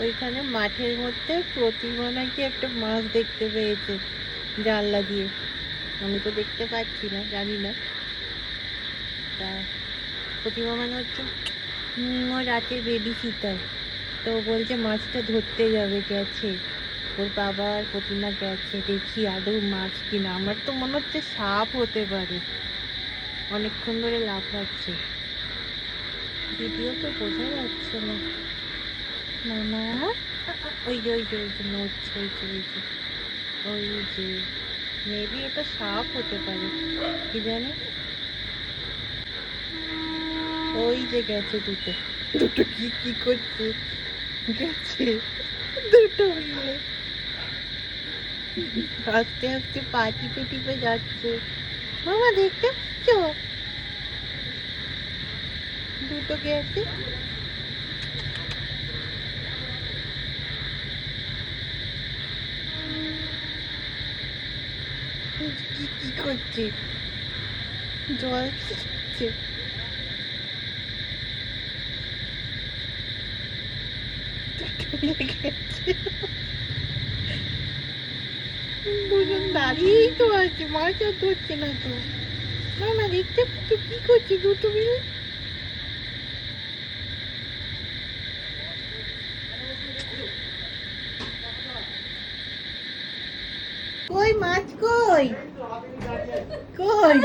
ওইখানে মাঠের মধ্যে প্রতিমা নাকি একটা মাছ দেখতে পেয়েছে জানলা দিয়ে। আমি তো দেখতে পাচ্ছি না, জানি না। তা প্রতিমা মানে হচ্ছে ওর রাতের বেবি সিটার। তো বলছে মাছটা ধরতে যাবে, গেছে ওর বাবা আর প্রতিমা গেছে। দেখি আদৌ মাছ কিনা। আমার তো মনে হচ্ছে সাপ হতে পারে, অনেকক্ষণ ধরে লাফাচ্ছে। ভিডিও তো বোঝা যাচ্ছে না। মামা ওই যে ওই যে ওই যে নড়ছে, ওই যে ওই যে ওই যে মেবি এটা সাপ হতে পারে, কি জানি। ওই যে গেছে দুটো। দুটো কি কি করছে, গেছে দুটো মিলে আস্তে আস্তে পা টিপে টিপে যাচ্ছে। মামা দেখতে পাচ্ছ, দুটো গেছে। কি কি করছে, জল খাচ্ছে। দুটো মিলে গেছে, দুজন দাঁড়িয়েই তো আছে, মাছ আর ধরছে না তো। মামা দেখতে পাচ্ছ কি করছে দুটো মিলে? কই মাছ, কই কই